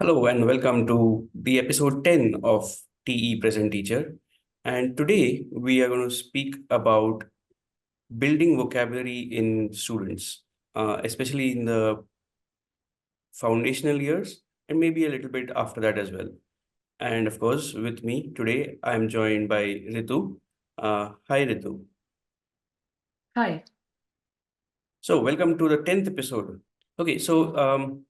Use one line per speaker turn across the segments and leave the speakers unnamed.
Hello and welcome to the episode 10 of TE Present Teacher. And today we are going to speak about building vocabulary in students, especially in the foundational years and maybe a little bit after that as well. And of course, with me today, I'm joined by Ritu. Hi, Ritu.
Hi.
So, welcome to the 10th episode. Okay, so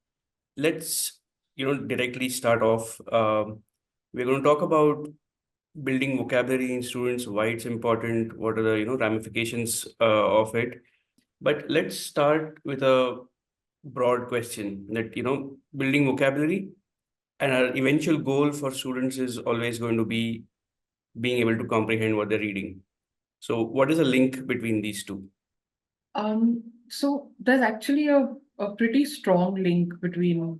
let's directly start off. We're going to talk about building vocabulary in students, why it's important, what are the ramifications of it. But let's start with a broad question that building vocabulary and our eventual goal for students is always going to be being able to comprehend what they're reading. So what is the link between these two?
So there's actually a pretty strong link between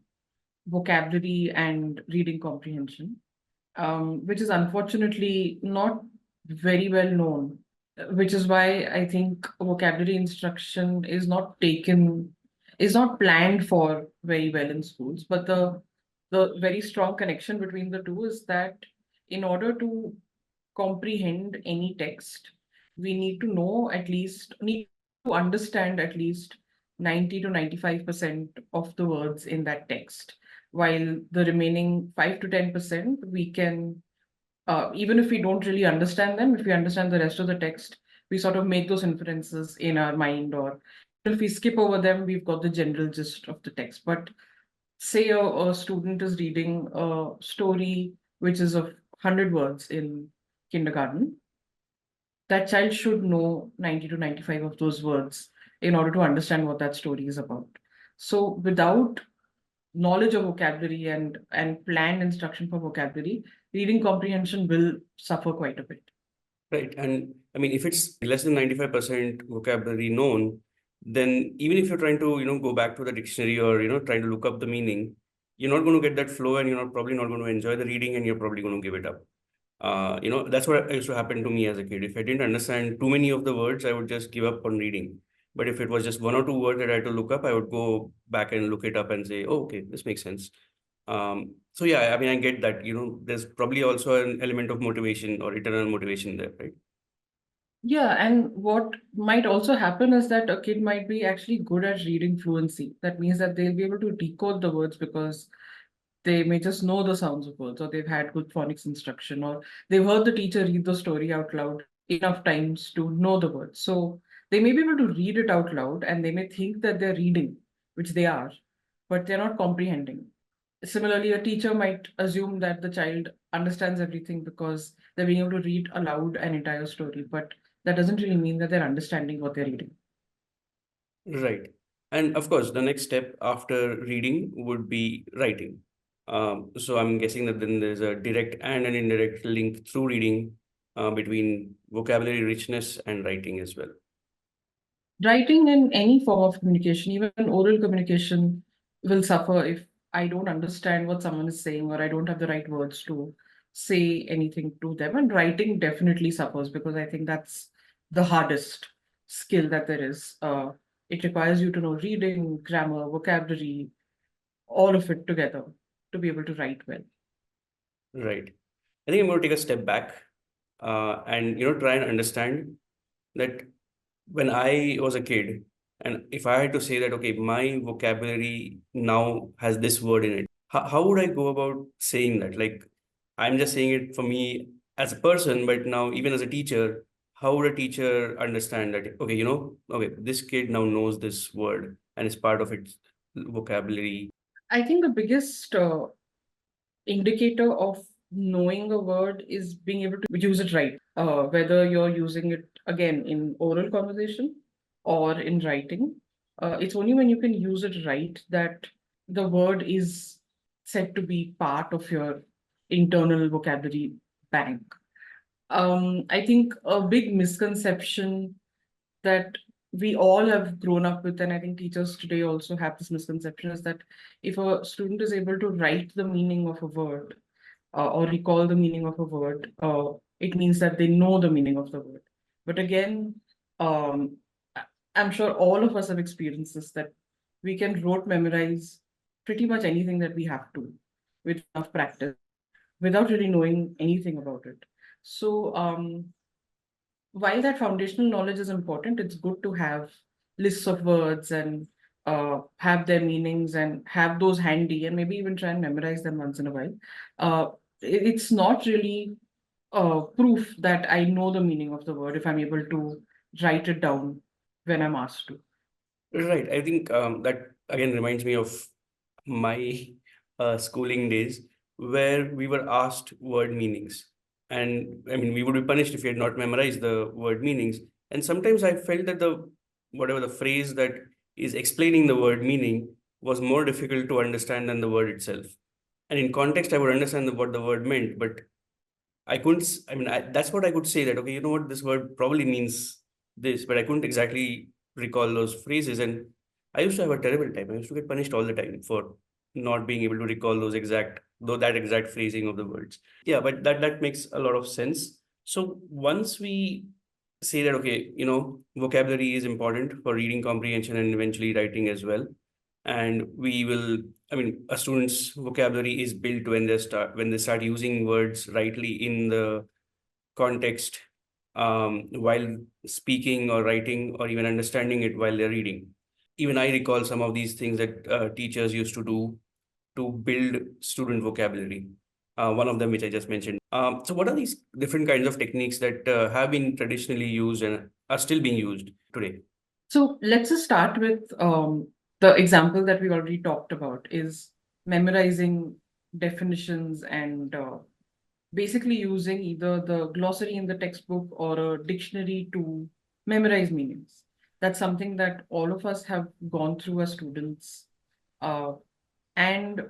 vocabulary and reading comprehension, which is unfortunately not very well known, which is why I think vocabulary instruction is not planned for very well in schools. But the very strong connection between the two is that in order to comprehend any text, we need to understand at least 90 to 95% of the words in that text, while the remaining 5 to 10% we can, even if we don't really understand them, if we understand the rest of the text, we sort of make those inferences in our mind, or if we skip over them, we've got the general gist of the text. But say a student is reading a story which is of 100 words in kindergarten, that child should know 90 to 95 of those words in order to understand what that story is about. So without knowledge of vocabulary and planned instruction for vocabulary, reading comprehension will suffer quite a bit.
Right. And I mean, if it's less than 95% vocabulary known, then even if you're trying to, go back to the dictionary or, trying to look up the meaning, you're not going to get that flow and you're probably not going to enjoy the reading and you're probably going to give it up. That's what used to happen to me as a kid. If I didn't understand too many of the words, I would just give up on reading. But if it was just one or two words that I had to look up, I would go back and look it up and say, oh, okay, this makes sense. So yeah, I mean, I get that, there's probably also an element of motivation or internal motivation there, right?
Yeah, and what might also happen is that a kid might be actually good at reading fluency. That means that they'll be able to decode the words because they may just know the sounds of words, or they've had good phonics instruction, or they've heard the teacher read the story out loud enough times to know the words. So they may be able to read it out loud and they may think that they're reading, which they are, but they're not comprehending. Similarly, a teacher might assume that the child understands everything because they're being able to read aloud an entire story, but that doesn't really mean that they're understanding what they're reading.
Right. And of course, the next step after reading would be writing. So I'm guessing that then there's a direct and an indirect link through reading between vocabulary richness and writing as well.
Writing in any form of communication, even oral communication, will suffer if I don't understand what someone is saying or I don't have the right words to say anything to them. And writing definitely suffers because I think that's the hardest skill that there is. It requires you to know reading, grammar, vocabulary, all of it together to be able to write well.
Right. I think I'm going to take a step back and try and understand that when I was a kid, and if I had to say that, okay, my vocabulary now has this word in it, how would I go about saying that? Like, I'm just saying it for me as a person, but now even as a teacher, how would a teacher understand that? Okay, okay, this kid now knows this word and it's part of its vocabulary.
I think the biggest indicator of knowing a word is being able to use it right. Whether you're using it again in oral conversation or in writing, it's only when you can use it right that the word is said to be part of your internal vocabulary bank. I think a big misconception that we all have grown up with, and I think teachers today also have this misconception, is that if a student is able to write the meaning of a word or recall the meaning of a word, it means that they know the meaning of the word. But again, um, I'm sure all of us have experienced this, that we can rote memorize pretty much anything that we have to. with enough practice without really knowing anything about it. So while that foundational knowledge is important, it's good to have lists of words and have their meanings and have those handy and maybe even try and memorize them once in a while. Uh, it's not really proof that I know the meaning of the word if I'm able to write it down when I'm asked to.
Right. I think that again reminds me of my schooling days where we were asked word meanings. And I mean, we would be punished if we had not memorized the word meanings. And sometimes I felt that whatever the phrase that is explaining the word meaning was more difficult to understand than the word itself. And in context, I would understand what the word meant, but I couldn't, I mean, that's what I could say that, okay, you know what, this word probably means this, but I couldn't exactly recall those phrases. And I used to have a terrible time. I used to get punished all the time for not being able to recall that exact phrasing of the words. Yeah, but that makes a lot of sense. So once we say that, okay, vocabulary is important for reading comprehension and eventually writing as well. And a student's vocabulary is built when they start using words rightly in the context, while speaking or writing or even understanding it while they're reading. Even I recall some of these things that teachers used to do to build student vocabulary. One of them, which I just mentioned. So what are these different kinds of techniques that have been traditionally used and are still being used today?
So let's just start with the example that we already talked about is memorizing definitions and basically using either the glossary in the textbook or a dictionary to memorize meanings. That's something that all of us have gone through as students. Uh, and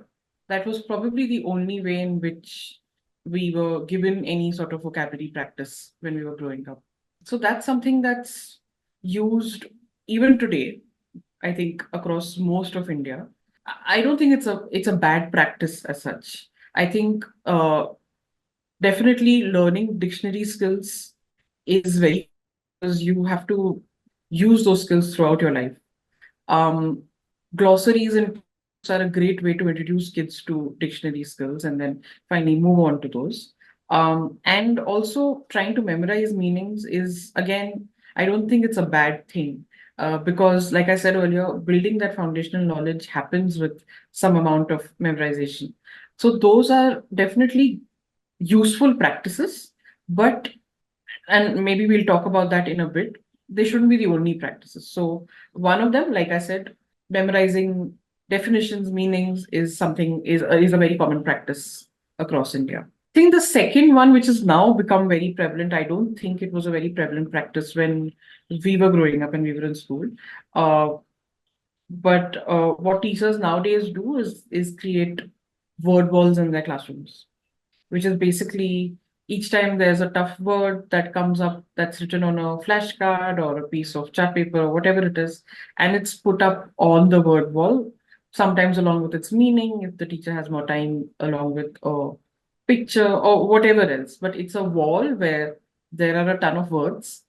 that was probably the only way in which we were given any sort of vocabulary practice when we were growing up. So that's something that's used even today, I think, across most of India. I don't think it's a bad practice as such. I think definitely learning dictionary skills is very, because you have to use those skills throughout your life. Um, Glossaries and books are a great way to introduce kids to dictionary skills and then finally move on to those. And also trying to memorize meanings is, again, I don't think it's a bad thing. Because, like I said earlier, building that foundational knowledge happens with some amount of memorization. So those are definitely useful practices, but, and maybe we'll talk about that in a bit, they shouldn't be the only practices. So one of them, like I said, memorizing definitions, meanings is a very common practice across India. I think the second one, which has now become very prevalent, I don't think it was a very prevalent practice when we were growing up and we were in school. Uh, but what teachers nowadays do is create word walls in their classrooms, which is basically each time there's a tough word that comes up that's written on a flashcard or a piece of chart paper or whatever it is, and it's put up on the word wall, sometimes along with its meaning, if the teacher has more time, along with a picture or whatever else. But it's a wall where there are a ton of words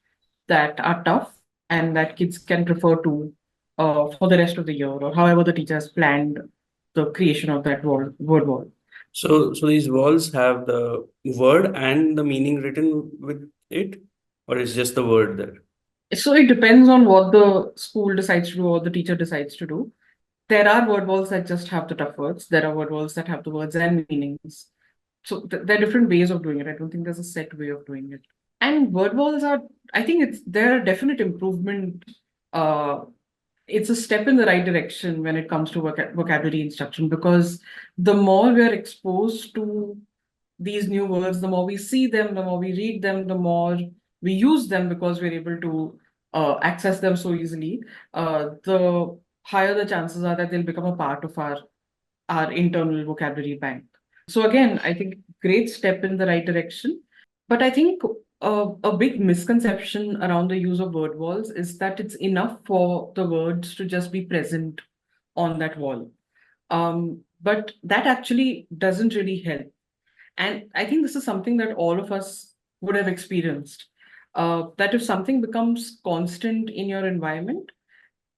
that are tough and that kids can refer to for the rest of the year or however the teacher has planned the creation of that word wall.
So these walls have the word and the meaning written with it, or is just the word there?
So it depends on what the school decides to do or the teacher decides to do. There are word walls that just have the tough words. There are word walls that have the words and meanings. So there are different ways of doing it. I don't think there's a set way of doing it. And word walls are, I think they're a definite improvement. Uh, it's a step in the right direction when it comes to vocabulary instruction, because the more we are exposed to these new words, the more we see them, the more we read them, the more we use them because we're able to access them so easily, the higher the chances are that they'll become a part of our internal vocabulary bank. So again, I think great step in the right direction. But I think a big misconception around the use of word walls is that it's enough for the words to just be present on that wall. But that actually doesn't really help. And I think this is something that all of us would have experienced. That if something becomes constant in your environment,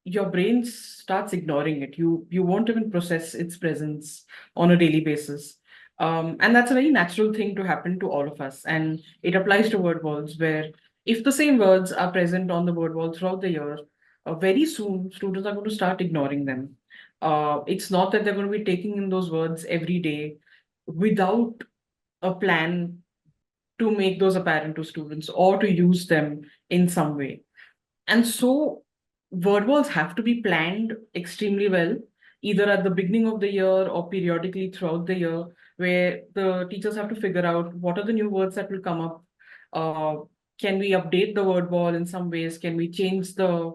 your brain starts ignoring it. You won't even process its presence on a daily basis. And that's a very natural thing to happen to all of us. And it applies to word walls, where if the same words are present on the word wall throughout the year, very soon students are going to start ignoring them. It's not that they're going to be taking in those words every day without a plan to make those apparent to students or to use them in some way. And so word walls have to be planned extremely well, either at the beginning of the year or periodically throughout the year, where the teachers have to figure out what are the new words that will come up. Uh, can we update the word wall in some ways? Can we change the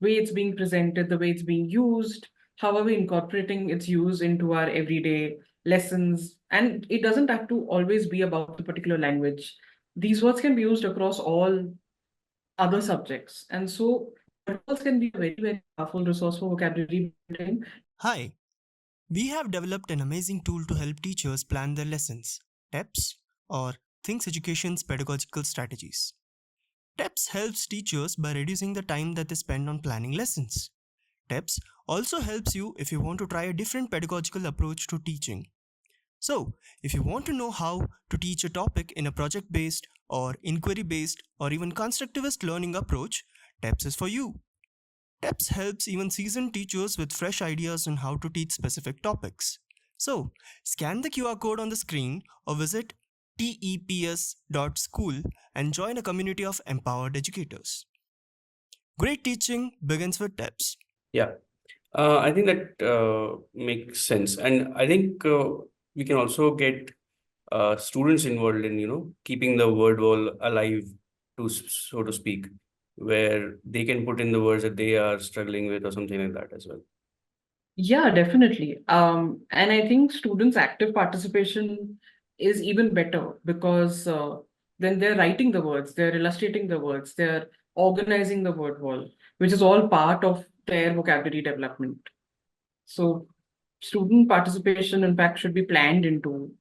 way it's being presented, the way it's being used? How are we incorporating its use into our everyday lessons? And it doesn't have to always be about the particular language. These words can be used across all other subjects. And so articles can be a very, very powerful resource for vocabulary building.
Hi, we have developed an amazing tool to help teachers plan their lessons, TEPS, or Things Education's pedagogical strategies. TEPS helps teachers by reducing the time that they spend on planning lessons. TEPS also helps you if you want to try a different pedagogical approach to teaching. So, if you want to know how to teach a topic in a project-based or inquiry-based or even constructivist learning approach, TEPS is for you. TEPS helps even seasoned teachers with fresh ideas on how to teach specific topics. So, scan the QR code on the screen or visit teps.school and join a community of empowered educators. Great teaching begins with TEPS.
Yeah, I think that makes sense, and I think we can also get students involved in keeping the word wall alive, so to speak, where they can put in the words that they are struggling with or something like that as well.
Yeah, definitely. And I think students' active participation is even better because then they're writing the words, they're illustrating the words, they're organizing the word wall, which is all part of their vocabulary development. So student participation, in fact, should be planned into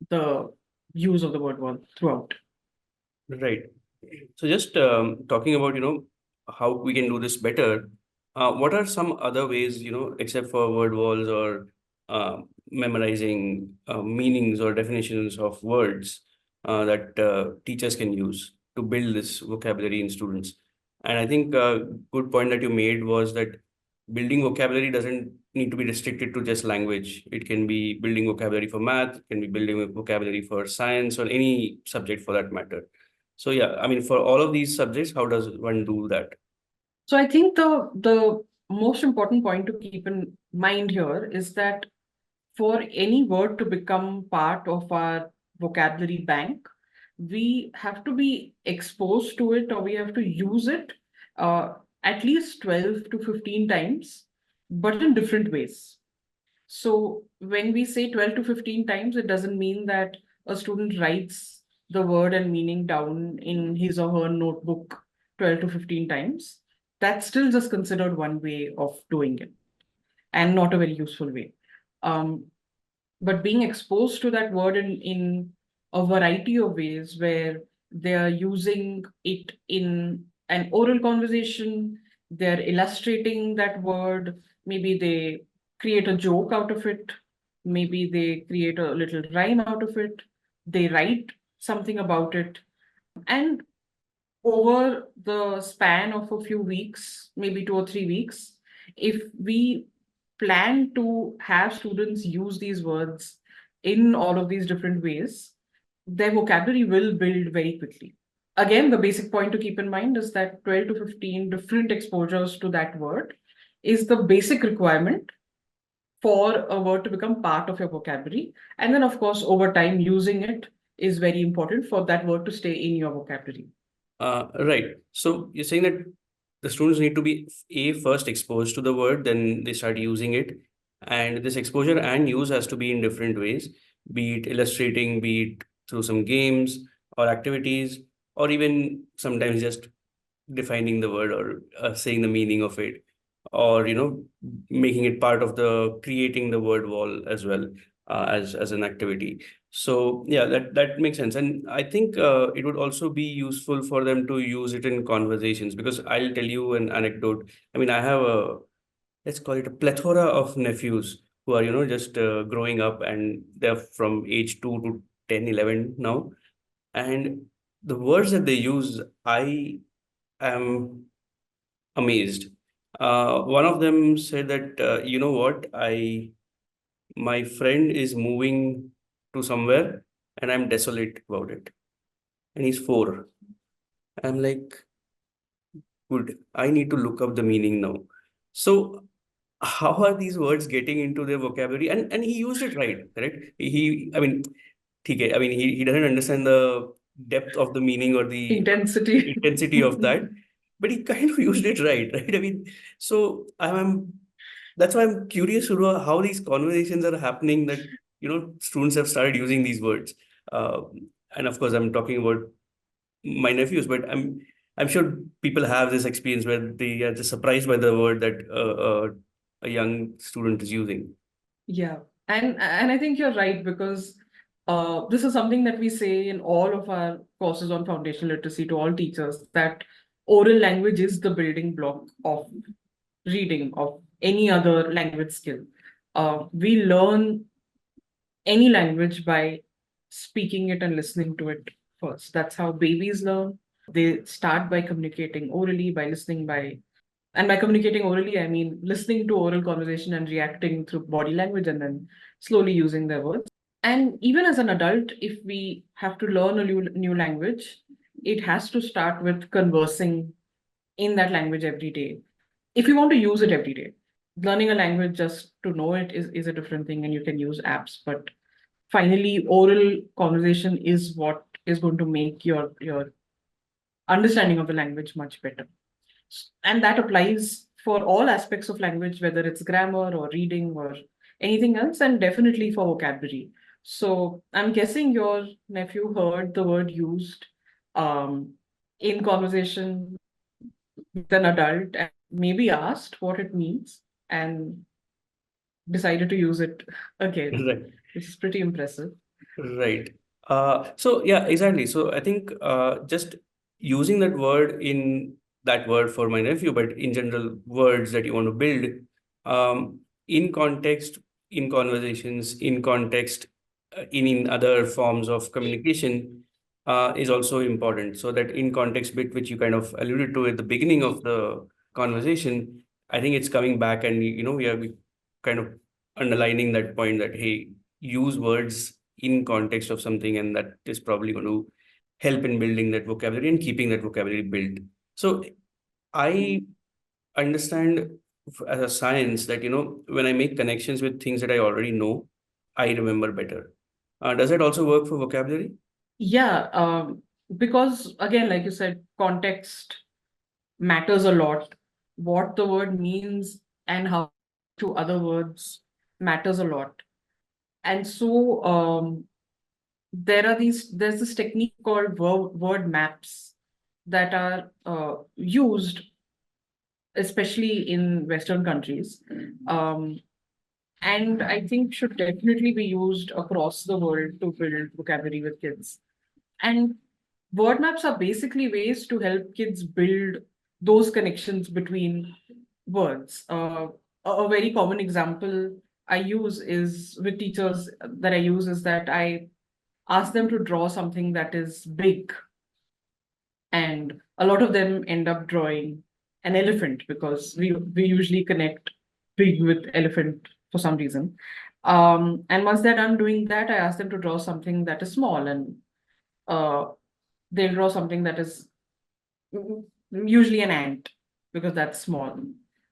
the use of the word wall throughout.
Right. So just talking about how we can do this better. What are some other ways, except for word walls or memorizing meanings or definitions of words that teachers can use to build this vocabulary in students? And I think a good point that you made was that building vocabulary doesn't need to be restricted to just language. It can be building vocabulary for math, it can be building vocabulary for science or any subject for that matter. So yeah, I mean, for all of these subjects, how does one do that?
So I think the most important point to keep in mind here is that for any word to become part of our vocabulary bank, we have to be exposed to it or we have to use it uh, at least 12 to 15 times, but in different ways. So when we say 12 to 15 times, it doesn't mean that a student writes the word and meaning down in his or her notebook 12 to 15 times. That's still just considered one way of doing it and not a very useful way. Um, but being exposed to that word in a variety of ways where they are using it in an oral conversation, they're illustrating that word, maybe they create a joke out of it, maybe they create a little rhyme out of it, they write something about it. And over the span of a few weeks, maybe 2 or 3 weeks, if we plan to have students use these words in all of these different ways, their vocabulary will build very quickly. Again, the basic point to keep in mind is that 12 to 15 different exposures to that word is the basic requirement for a word to become part of your vocabulary. And then, of course, over time, using it is very important for that word to stay in your vocabulary.
Right. So you're saying that the students need to be first exposed to the word, then they start using it. And this exposure and use has to be in different ways, be it illustrating, be it through some games or activities, or even sometimes just defining the word or saying the meaning of it, or making it part of the creating the word wall as well. as an activity. So yeah, that makes sense. And I think it would also be useful for them to use it in conversations, because I'll tell you an anecdote. I mean, I have a, let's call it a plethora of nephews who are, just growing up, and they're from age 2 to 10, 11 now. And the words that they use, I am amazed. One of them said that, you know what, my friend is moving to somewhere and I'm desolate about it. And he's 4. I'm like, good, I need to look up the meaning now. So how are these words getting into their vocabulary? And he used it right, correct? I mean, okay, I mean, he doesn't understand the depth of the meaning or the
Intensity.
intensity of that, but he kind of used it right? I mean, so that's why I'm curious to know how these conversations are happening, that students have started using these words. Uh, and of course, I'm talking about my nephews, but I'm sure people have this experience where they are just surprised by the word that a young student is using.
Yeah, and I think you're right, because this is something that we say in all of our courses on foundational literacy to all teachers, that oral language is the building block of reading, of any other language skill. We learn any language by speaking it and listening to it first. That's how babies learn. They start by communicating orally, by listening and by communicating orally, I mean listening to oral conversation and reacting through body language, and then slowly using their words. And even as an adult, if we have to learn a new language, it has to start with conversing in that language every day. If you want to use it every day, learning a language just to know it is a different thing, and you can use apps. But finally, oral conversation is what is going to make your understanding of the language much better. And that applies for all aspects of language, whether it's grammar or reading or anything else, and definitely for vocabulary. So I'm guessing your nephew heard the word used in conversation with an adult and maybe asked what it means and decided to use it again,
Right.
which is pretty impressive.
Right. So yeah, exactly. So I think just using that word for my nephew, but in general, words that you want to build, in context, in conversations, in context, in other forms of communication, is also important. So that in context bit, which you kind of alluded to at the beginning of the conversation, I think it's coming back, and we are kind of underlining that point that, hey, use words in context of something, and that is probably going to help in building that vocabulary and keeping that vocabulary built. So I understand as a science that, when I make connections with things that I already know, I remember better. Does that also work for vocabulary?
Yeah, because again, like you said, context matters a lot. What the word means and how to other words matters a lot. And so there's this technique called word maps that are used, especially in Western countries. And I think should definitely be used across the world to build vocabulary with kids. And word maps are basically ways to help kids build those connections between words. A very common example I use is with teachers that I use is that I ask them to draw something that is big. And a lot of them end up drawing an elephant because we usually connect big with elephant for some reason. And once they're done doing that, I ask them to draw something that is small, and uh, they'll draw something that is usually an ant because that's small.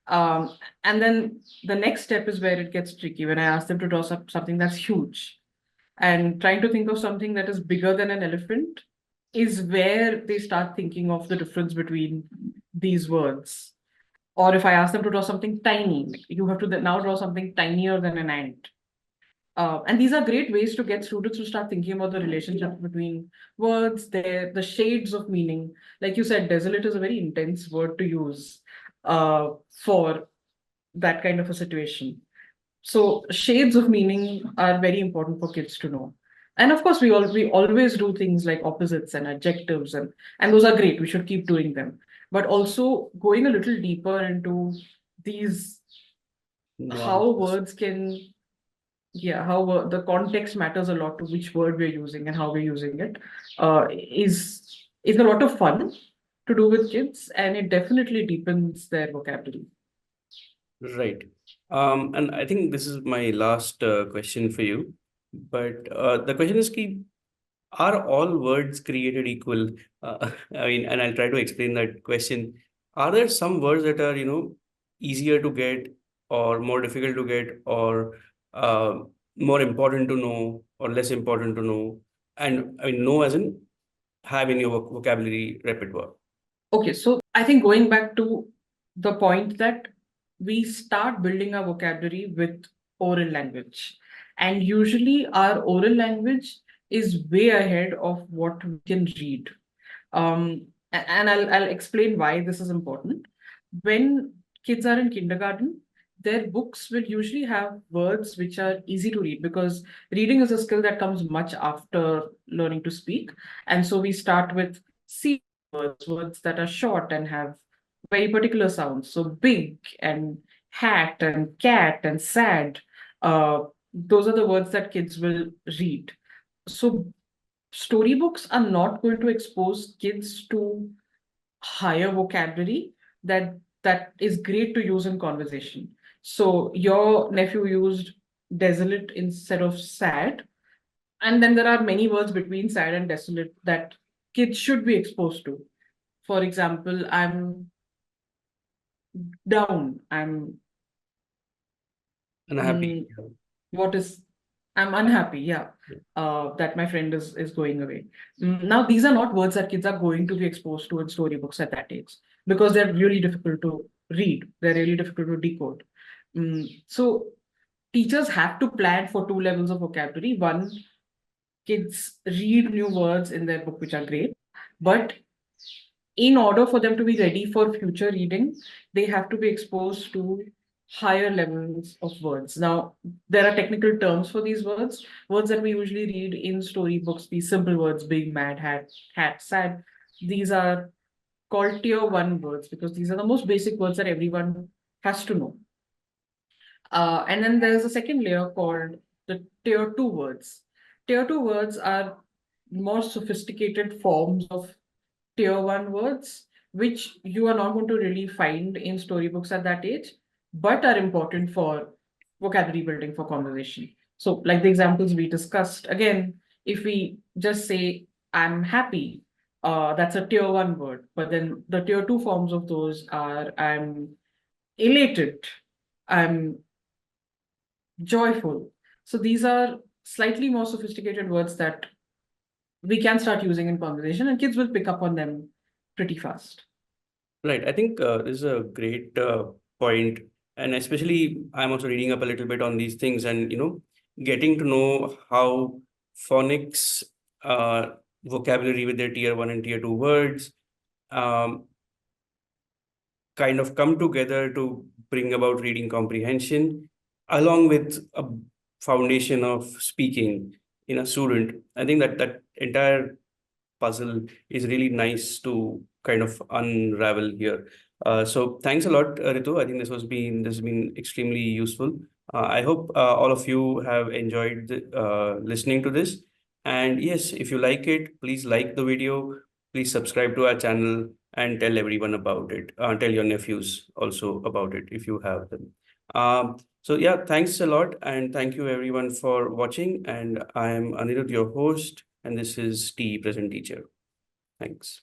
And then the next step is where it gets tricky, when I ask them to draw something that's huge. And trying to think of something that is bigger than an elephant is where they start thinking of the difference between these words. Or if I ask them to draw something tiny, you have to now draw something tinier than an ant. And these are great ways to get students to start thinking about the relationship between words, the shades of meaning. Like you said, desolate is a very intense word to use for that kind of a situation. So shades of meaning are very important for kids to know. And of course, we always do things like opposites and adjectives, and those are great. We should keep doing them. But also going a little deeper into these, how
Nuances.
words can, yeah, how the context matters a lot to which word we're using and how we're using it, is a lot of fun to do with kids, and it definitely deepens their vocabulary.
Right. And I think this is my last question for you. But the question is, are all words created equal? I mean, and I'll try to explain that question. Are there some words that are, easier to get or more difficult to get or uh, more important to know or less important to know? And I mean, know as in have in your vocabulary repertoire.
Okay, so I think going back to the point that we start building our vocabulary with oral language, and usually our oral language is way ahead of what we can read. And I'll explain why this is important. When kids are in kindergarten, their books will usually have words which are easy to read, because reading is a skill that comes much after learning to speak. And so we start with C words, words that are short and have very particular sounds. So big and hat and cat and sad. Those are the words that kids will read. So storybooks are not going to expose kids to higher vocabulary that is great to use in conversation. So your nephew used desolate instead of sad, and then there are many words between sad and desolate that kids should be exposed to. For example, I'm down.
Unhappy.
What is I'm unhappy, yeah, that my friend is going away. Now, these are not words that kids are going to be exposed to in storybooks at that age, because they're really difficult to read. They're really difficult to decode. So teachers have to plan for two levels of vocabulary. One, kids read new words in their book, which are great, but in order for them to be ready for future reading, they have to be exposed to higher levels of words. Now, there are technical terms for these words, words that we usually read in storybooks, these simple words, big, mad, hat, sad. These are called tier one words because these are the most basic words that everyone has to know. And then there's a second layer called the tier two words. Tier two words are more sophisticated forms of tier one words, which you are not going to really find in storybooks at that age, but are important for vocabulary building for conversation. So, like the examples we discussed, again, if we just say, I'm happy, that's a tier one word. But then the tier two forms of those are, I'm elated, I'm joyful. So these are slightly more sophisticated words that we can start using in conversation, and kids will pick up on them pretty fast.
Right. I think this is a great point. And especially, I'm also reading up a little bit on these things and, getting to know how phonics, vocabulary with their tier one and tier two words, um, kind of come together to bring about reading comprehension, along with a foundation of speaking in a student. I think that entire puzzle is really nice to kind of unravel here. So thanks a lot, Ritu. I think this has been extremely useful. I hope all of you have enjoyed listening to this. And yes, if you like it, please like the video. Please subscribe to our channel and tell everyone about it. Tell your nephews also about it if you have them. So yeah, thanks a lot, and thank you everyone for watching. And I am Anirudh, your host, and this is TE Present Teacher. Thanks.